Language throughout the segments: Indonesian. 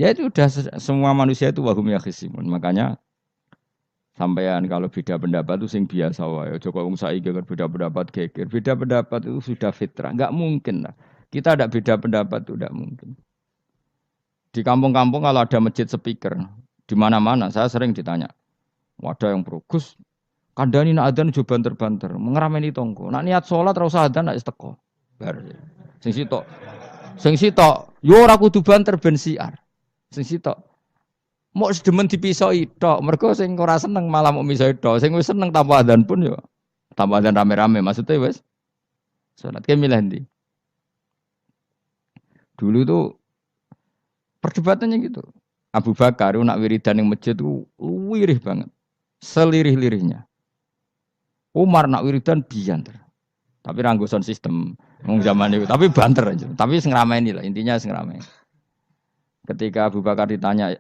Ya itu udah semua manusia itu wahum yakhisimun. Makanya sampean kalau beda pendapat itu sing biasa wae. Joko wong saiki kan beda pendapat geger. Beda pendapat itu sudah fitrah. Enggak mungkin lah. Kita ada beda pendapat itu enggak mungkin. Di kampung-kampung kalau ada masjid speaker, di mana-mana saya sering ditanya. Wadah yang progus, kandani nak adzan jo banter-banter, ngerameni tonggo. Nak niat salat ora usah adzan nak teko. Bar. Sing sitok. Sing sitok, yo ora kudu banter ben siar. Sing sitok. Mok sedemen dipisoi tok, mergo sing ora seneng malah mok misoi tok. Sing wis seneng tanpa adzan pun yo tanpa adzan rame-rame maksudnya wis salat ke milih ndi. Dulu tuh perdebatannya gitu. Abu Bakar nak wiridan ning masjid tuh wirih banget. Selirih-lirihnya. Umar nak wiridan bianter. Tapi ranggoson sistem wong zaman itu, tapi banter aja. Tapi sing rameni lah, intinya sing rameni. Ketika Abu Bakar ditanya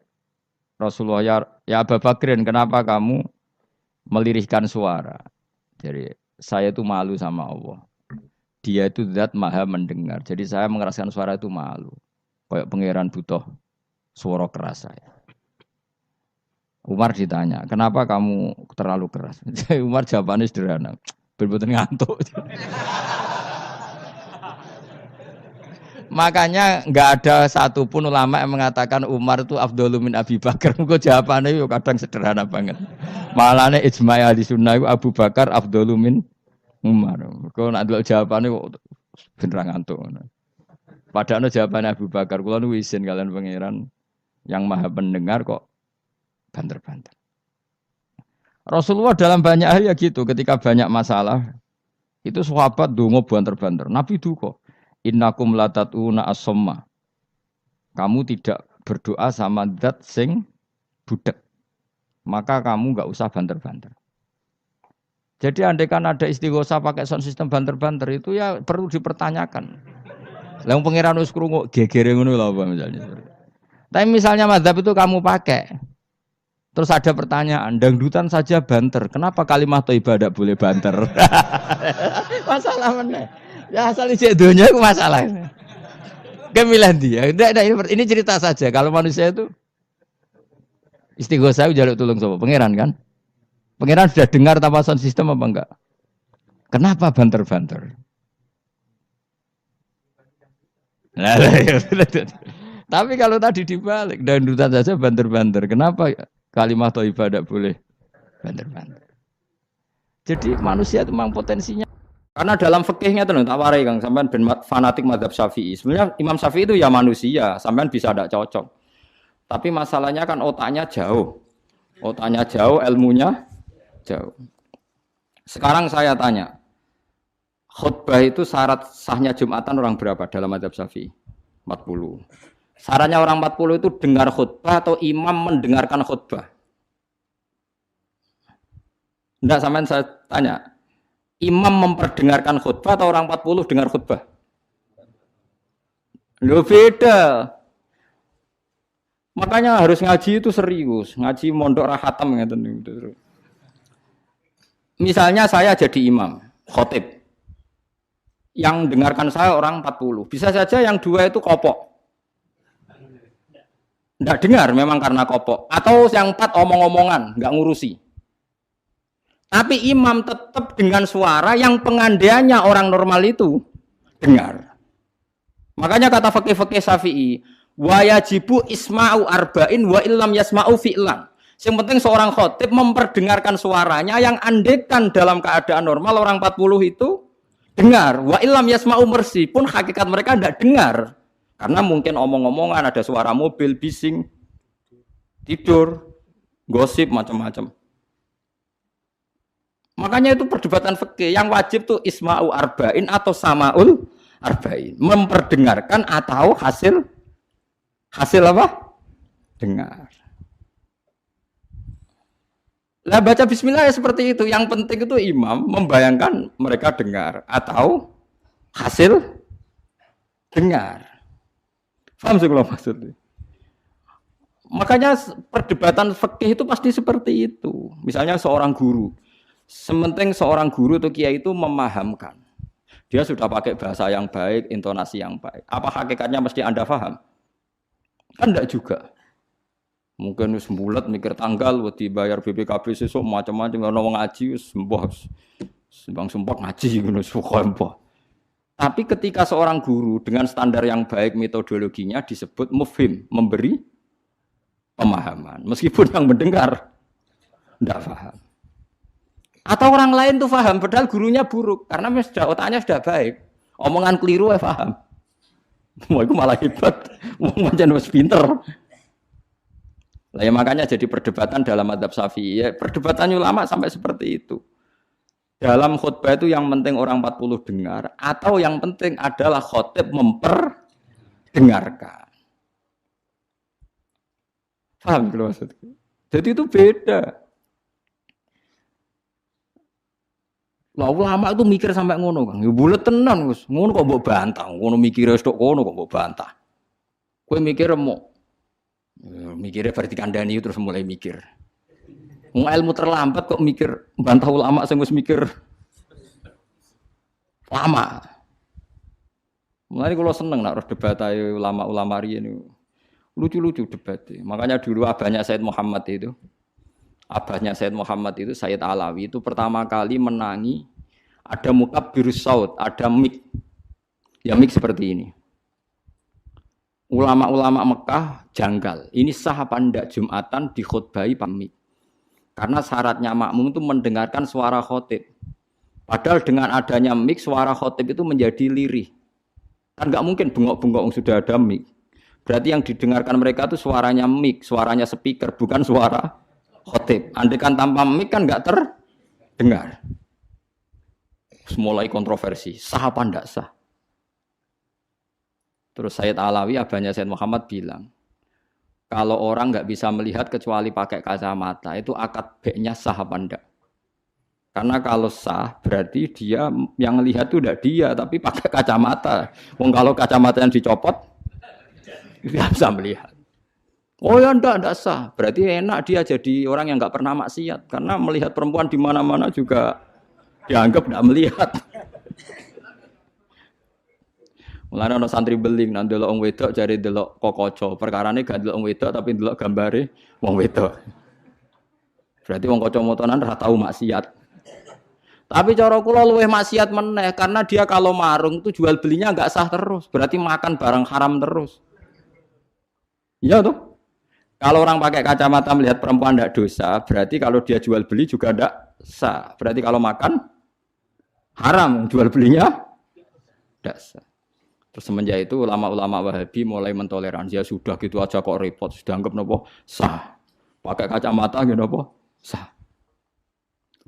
Rasulullah ya Abu Bakrin, kenapa kamu melirihkan suara? Jadi saya itu malu sama Allah. Dia itu zat maha mendengar. Jadi saya mengeraskan suara itu malu. Kayak pangeran butuh suara keras saya. Umar ditanya, kenapa kamu terlalu keras? Umar jawabannya sederhana, bener-bener ngantuk. Makanya nggak ada satupun ulama yang mengatakan Umar itu afdhalu min Abi Bakar. Mungkin jawabannya itu kadang sederhana banget. Malahnya ijma' ahli sunnah itu Abu Bakar afdhalu min Umar. Kalau nak delok jawabannya bener ngantuk. Padahal jawabannya Abu Bakar, kula nu isin kalian pangeran yang maha pendengar kok banter-banter. Rasulullah dalam banyak hal ya gitu, ketika banyak masalah itu sahabat donga banter-banter. Nabi duka, innakum latatuna as-somma. Kamu tidak berdoa sama zat sing budek. Maka kamu enggak usah banter-banter. Jadi andaikan ada istighosah pakai sound system banter-banter itu ya perlu dipertanyakan. Lah wong pangeran wis krungu gegere ngono lho apa misalnya. Tapi misalnya mazhab itu kamu pakai. Terus ada pertanyaan, dangdutan saja banter. Kenapa kalimat thayyibah tidak boleh banter? Masalah mana? Ya asal ijek donya itu masalah. Kemilah dia. Ini cerita saja. Kalau manusia itu istighosah jaluk tulung sapa? Pangeran kan? Pangeran sudah dengar tanpa sound system apa enggak? Kenapa banter-banter? Tapi kalau tadi dibalik, dangdutan saja banter-banter. Kenapa kalimat thayyibah tidak boleh banter-banter? Jadi manusia itu memang potensinya. Karena dalam fikihnya itu tak warai Kang, sampean ben fanatik mazhab Syafi'i. Sebenarnya Imam Syafi'i itu ya manusia, sampean bisa tidak cocok. Tapi masalahnya kan otaknya jauh. Otaknya jauh, ilmunya jauh. Sekarang saya tanya, khutbah itu syarat sahnya Jumatan orang berapa dalam mazhab Syafi'i? 40. Syaratnya orang 40 itu dengar khutbah atau imam mendengarkan khutbah? Enggak, sampean saya tanya. Imam memperdengarkan khutbah atau orang 40 dengar khutbah? Loh beda. Makanya harus ngaji itu serius. Ngaji mondok rahatam gitu. Misalnya saya jadi imam, khotib. Yang dengarkan saya orang 40. Bisa saja yang dua itu kopok. Tidak dengar memang karena kopok. Atau yang 4 omong-omongan, nggak ngurusi. Tapi imam tetap dengan suara yang pengandaiannya orang normal itu dengar. Makanya kata fikih-fikih Syafi'i, wa yajibu isma'u arba'in wa illam yasma'u fi'lan. Yang penting seorang khotib memperdengarkan suaranya yang andekan dalam keadaan normal orang 40 itu dengar. Wa illam yasma'u mersi pun hakikat mereka tidak dengar. Karena mungkin omong-omongan, ada suara mobil, bising, tidur, gosip, macam-macam. Makanya itu perdebatan fikih. Yang wajib tuh isma'u arba'in atau sama'ul arba'in. Memperdengarkan atau hasil apa? Dengar. Lah baca bismillah ya seperti itu. Yang penting itu imam membayangkan mereka dengar atau hasil dengar. Paham sih kalau maksudnya? Makanya perdebatan fikih itu pasti seperti itu. Misalnya seorang guru. Sementing seorang guru atau kiai itu memahamkan. Dia sudah pakai bahasa yang baik, intonasi yang baik. Apa hakikatnya mesti Anda paham? Kan enggak juga. Mungkin wis mbulet mikir tanggal wedi bayar BPKB sesuk macam-macam ono wong ngaji wis mbah sembang sumpah ngaji ngono sumpah. Tapi ketika seorang guru dengan standar yang baik metodologinya disebut mufhim, memberi pemahaman. Meskipun yang mendengar tidak paham. Atau orang lain tuh paham, padahal gurunya buruk. Karena sudah otaknya sudah baik. Omongan keliru paham. Wah itu malah hebat. Wong pancen wis pinter. Lah ya makanya jadi perdebatan dalam mazhab Syafi'i. Ya, perdebatan ulama sampai seperti itu. Dalam khutbah itu yang penting orang 40 dengar atau yang penting adalah khotib memperdengarkan. Paham kalau maksudku? Jadi itu beda. Lah ulama itu mikir sampai ngono, Kang. Ya bulet tenan, Gus. Ngono kok mbok bantah. Ngono mikire tok kono kok mbok bantah. Kowe mikir mau mikirnya berarti kandani terus mulai mikir. Ilmu terlambat kok mikir bantah ulama sing wis mikir lama. Mulai kalau seneng nak debat ayo ulama-ulama riyen lucu-lucu debatnya. Makanya dulu abahnya Said Muhammad itu Said Alawi itu pertama kali menangi ada mukabbirus saut, ada mik. Ya mik seperti ini. Ulama-ulama Mekah janggal. Ini sah apa enggak Jumatan dikhutbahi pamit. Karena syaratnya makmum itu mendengarkan suara khotib. Padahal dengan adanya mik suara khotib itu menjadi lirih. Kan enggak mungkin bengok-bengok sudah ada mik. Berarti yang didengarkan mereka itu suaranya mik, suaranya speaker, bukan suara khotib. Andaikan tanpa mik kan enggak terdengar. Mulai kontroversi, sah apa enggak sah? Terus Said Alawi, abahnya Said Muhammad bilang, kalau orang nggak bisa melihat kecuali pakai kacamata, itu akad B-nya sah apa enggak? Karena kalau sah, berarti dia yang lihat itu tidak dia, tapi pakai kacamata. Wong kalau kacamata yang dicopot, dia bisa melihat. Oh ya enggak sah. Berarti enak dia jadi orang yang nggak pernah maksiat, karena melihat perempuan di mana-mana juga dianggap tidak melihat. Mulane ana santri beling nang delok wong wedok jare delok kokoco. Perkarane gak delok wong wedok tapi delok gambare wong wedok. Berarti wong kacamataan ora tau maksiat. Tapi cara kula luwih maksiat meneh karena dia kalau marung itu jual belinya enggak sah terus. Berarti makan barang haram terus. Iya tuh. Kalau orang pakai kacamata melihat perempuan enggak dosa, berarti kalau dia jual beli juga enggak sah. Berarti kalau makan haram, jual belinya enggak sah. Terus semenjak itu ulama-ulama Wahabi mulai mentoleransi, ya sudah gitu aja kok repot, sudah anggap nopo sah. Pakai kacamata gitu nopo sah.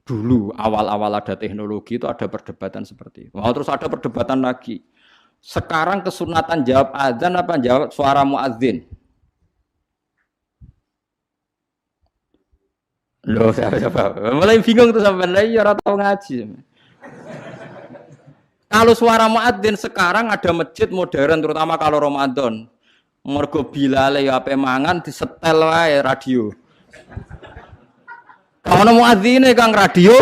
Dulu awal-awal ada teknologi itu ada perdebatan seperti itu. Terus ada perdebatan lagi. Sekarang kesunatan jawab azan apa jawab suara muadzin? Loh, siapa? Mulai bingung tuh sampai lagi orang tahu ngaji. Kalau suara muadzin sekarang ada masjid modern terutama kalau Ramadan. Mergo bilale ya ape mangan disetel wae radio. Kalau muadzine Kang radio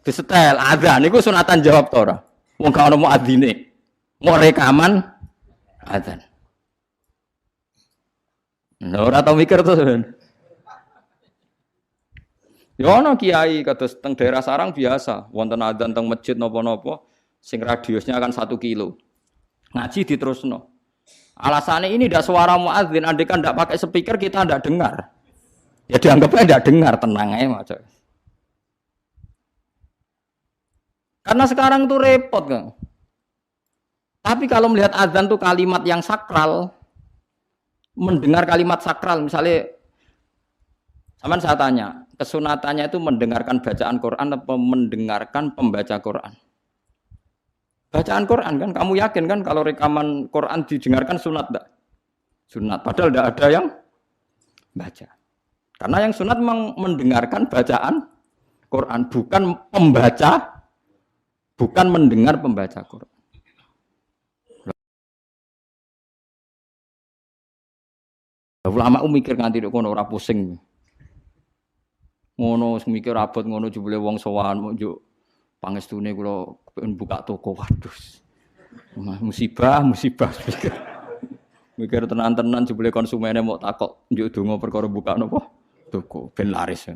disetel azan niku sunatan jawab to ora? Wong gak ono muadzine. Mau rekaman azan. Nah, ora tau mikir to. Ya ono kiai kados teng daerah sarang biasa, wonten azan teng masjid napa-napa. Sing radiusnya kan 1 kilo. Ngaji diterusno. Alasannya ini tidak suara muadzin, andekan tidak pakai speaker kita tidak dengar. Ya dianggapnya tidak dengar, tenang aja macam. Karena sekarang tuh repot kan. Tapi kalau melihat azan tuh kalimat yang sakral, mendengar kalimat sakral, misalnya, sama saya tanya, kesunatannya itu mendengarkan bacaan Quran atau mendengarkan pembaca Quran? Bacaan Quran kan, kamu yakin kan kalau rekaman Quran didengarkan sunat enggak? Sunat, padahal tidak ada yang baca. Karena yang sunat memang mendengarkan bacaan Quran, bukan pembaca, bukan mendengar pembaca Quran. Ulama mikir nganti kono ora pusing. Ngono mikir abot ngono jebule wong sowan njuk pangestune kula buka toko waduh. Musibah. Mikir tenan-tenan jebule konsumennya mau takok njuk donga perkara buka napa? Toko ben laris.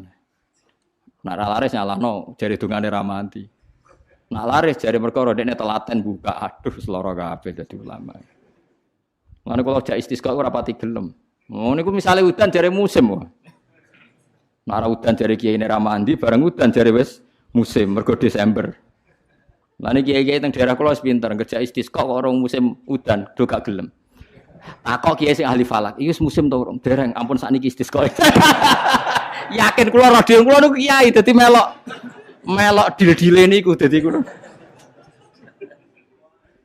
Nak ra laris nyalahno jare dongane ra mati. Nak laris jare perkara dekne telaten buka. Aduh seloro kabeh dadi ulama. Mane kalau jak istisqa ora pati gelem. Ngono niku misale udan jare musim kok. Nak ra udan jare kiyaine ra mandi, bareng udan jare wis musim mergo Desember. Lah niki kiai-kiai teng daerah kula wis pinter, kerja istisqa kok orang musim udan do gak gelem. Takok kiai sing ahli falak, iki wis musim to urung? Dereng, ampun sakniki istisqa. Yakin kula radio kula niku kiai dadi melok dil-dile niku dadi kula.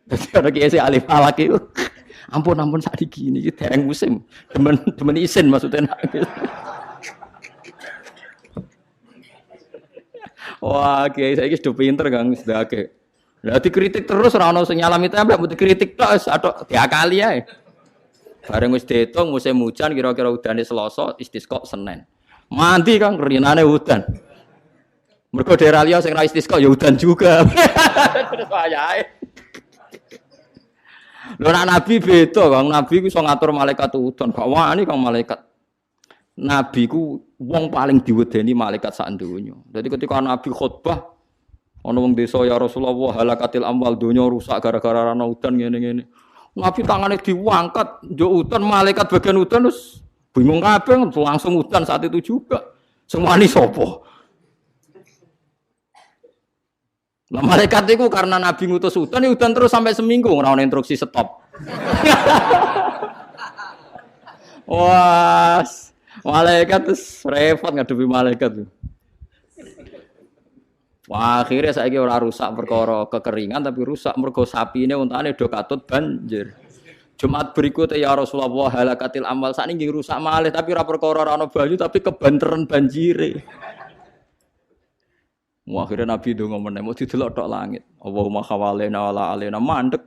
Dadi ana kiai sing ahli falak iku. Ampun sakniki niki dereng musim. Demen isin maksudnya. Wah, kiai saiki sudah pinter Kang wis ndake. Lah dikritik terus ora ono sing nyalami tempe, mbok dikritik tok wis atok diakali ae. Bareng wis diitung musim hujan kira-kira udane Selasa, istisqa Senin. Mandi Kang rinane udan. Mergo daerah liya sing ra istisqa ya udan juga. Terus wayahe. Lho nek nabi beda Kang, nabi ku iso ngatur malaikat udan, gak wani Kang malaikat. Nabi ku wong paling diwedeni malaikat sak donya. Dadi ketika nabi khutbah ana wong desa ya Rasulullah halakatil amwal donya rusak gara-gara ana udan ngene-ngene. Nabi tangane diangkat, njuk udan malaikat bagian udan terus bingung kabeh langsung udan saat itu juga. Semua ini sapa? Nah malaikat itu karena Nabi ngutus udan, ya udan terus sampai seminggu ora ono instruksi stop. Wah, malaikat terus repot ngadepi malaikat. Wah, akhirnya saiki ora rusak perkara kekeringan tapi rusak mergo sapine untane do katut banjir. Jumat berikutnya ya Rasulullah halakatil amal sakniki rusak malih tapi ora perkara ora ana banyu tapi kebanteran banjire. Wah, akhirnya Nabi ndonga meneh mau didelok tok langit. Allahumma khawalena wala alena mandek.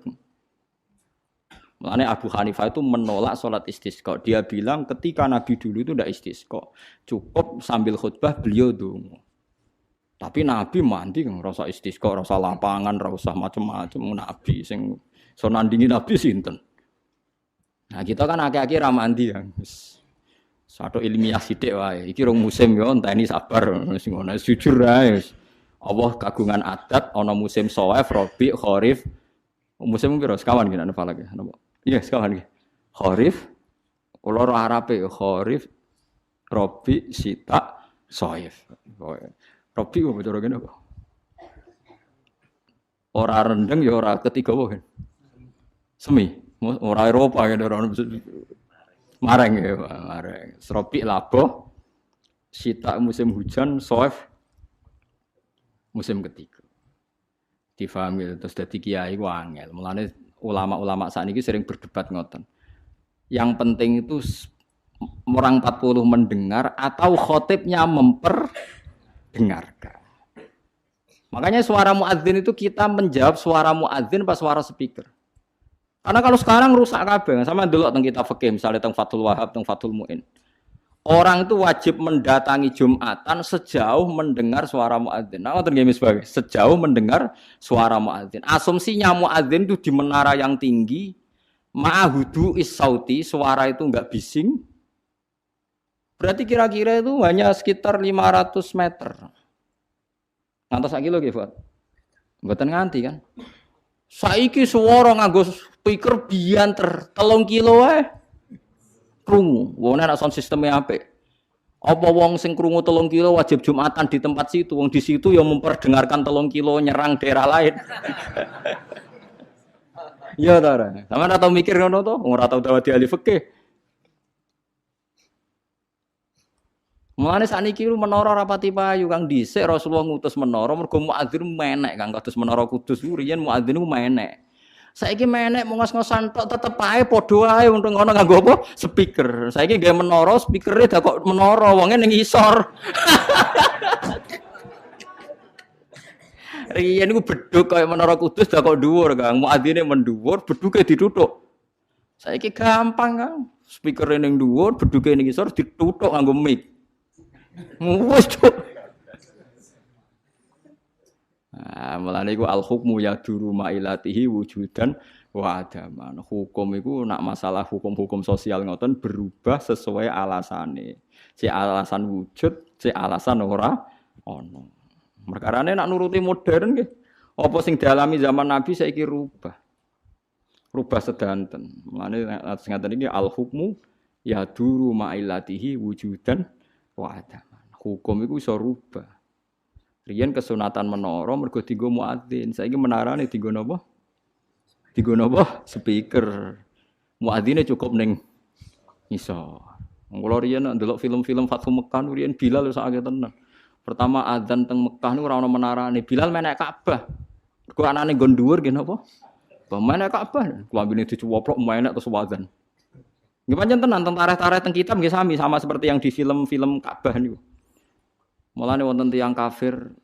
Makanya Abu Hanifah itu menolak sholat istisqa. Dia bilang ketika Nabi dulu itu tidak istisqa. Cukup sambil khutbah beliau donga. Tapi Nabi mandi kan rasa istisqa, rasa lapangan, rasa macam-macam Nabi sing so nandingi Nabi sinten. Nah, kita kan akeh-akeh ra mandi ya. Satu ilmiah sithik wae. Iki rong musim yo enteni sabar sing ngono jujur ae. Allah kagungan adat ana musim Shawaif, Rabi, Kharif. Musim piro sekawan iki nek falak ya. Iya, sekawan iki. Kharif kula ora Arabe Kharif, Rabi, Sita, Shawaif. Rabi kok cara kene apa? Ora rendeng ya ora ketiga wae. Semi, ora Eropa ya ora mareng ya, mareng. Rabi labuh, Sita musim hujan, Shawaif musim ketiga. Difahami terus dadi kiai ku angel. Mulane ulama-ulama sakniki sering berdebat ngoten. Yang penting itu orang 40 mendengar atau khotibnya memperdengarkan. Makanya suara muadzin itu kita menjawab suara muadzin pas suara speaker. Karena kalau sekarang rusak kabeh, sama delok teng kitab fikih misalnya teng Fathul Wahhab, teng Fathul Muin. Orang itu wajib mendatangi Jumatan sejauh mendengar suara muadzin. Nah, ngoten nggih sebagai sejauh mendengar suara muadzin. Asumsinya muadzin itu di menara yang tinggi, ma'hudu is-sauti, suara itu enggak bising. Berarti kira-kira itu hanya sekitar 500 meter. Ngantos sak kilo nggih, Pak. Mboten nganti kan. Saiki suara nganggo speaker bianter 3 kilo wae. Krungu, wong nek sound sisteme apik. Apa wong sing krungu 3 kilo wajib Jumatan di tempat situ, wong di situ yang memperdengarkan 3 kilo nyerang daerah lain. Iya ta ora? Sampeyan ora tau mikir ngono to? Ora tau dawuh ahli fikih. Mulane sakniki menara rapati payu Kang dhisik Rasulullah ngutus menara mergo muadzin menek Kang kados menara Kudus riyen muadzin ku menek. Saiki menek ngos-ngosan tok tetep ae padha ae untung ngono nganggo apa? Speaker. Saiki gawe menara, speakere dak kok menara wonge ning isor. Riyen niku bedhug kaya menara Kudus dak kok dhuwur, Kang. Muadzine mendhuwur, bedhuge dituthuk. Saiki gampang, Kang. Speakere ning dhuwur, bedhuge ning isor dituthuk nganggo mic. Wes cuk. Mulane iku al hukmu yaduru mailatihi wujudan wa adaman. Hukum iku nak masalah hukum-hukum sosial ngoten berubah sesuai alasane. Si alasan wujud, si alasan ora ono. Perkarane nak nuruti modern nggih. Apa sing dialami zaman Nabi saiki rubah. Rubah sedanten. Mulane atus ngaten iki al hukmu ya duru ma'ilatihi wujudan wa adaman. Hukum iku iso rubah. Riyen kesunatan menara mergo dienggo muadzin. Saiki menarane dienggo napa? Dienggo napa? Speaker. Muadzine cukup ning iso. Kula riyen ndelok film-film Fathu Mekah riyen Bilal wis akeh tenan. Pertama adzan teng Mekah niku ora ono menarane. Bilal menek Ka'bah. Mergo anane nggon dhuwur nggih napa? Menek Ka'bah. Klambine dicuwoplok menek terus adzan. Nggih pancen tenan teng tarikh-tarikh teng kitab nggih sami sama seperti yang di film-film Ka'bah niku. Mulane wonten tiyang kafir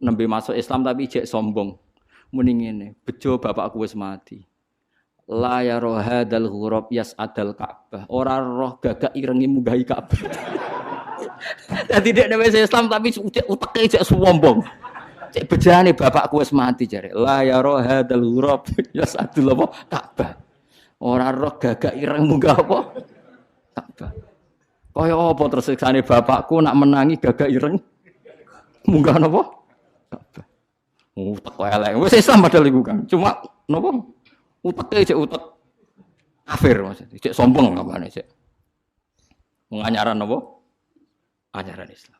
nembe masuk Islam tapi ijek sombong. Muni ngene, bejo bapakku wis mati. La ya rohadal ghurab yas'adal Ka'bah. Ora roh gagak irengi munggahi Ka'bah. Dadi dek nek wis Islam tapi uteke ijek sombong. Cek bejane bapakku wis mati jare. La ya rohadal ghurab yas'adul Ka'bah. Ora roh gagak ireng munggah apa? Ka'bah. Kaya apa terus siksane bapakku nak menangi gagak ireng munggah napa? Ka'bah. Utek elek. Wis Islam padahal iku kan. Cuma napa? Uteke cek utek kafir maksudnya. Cek sombong kamane cek. Menganyaran napa? Ajaran Islam.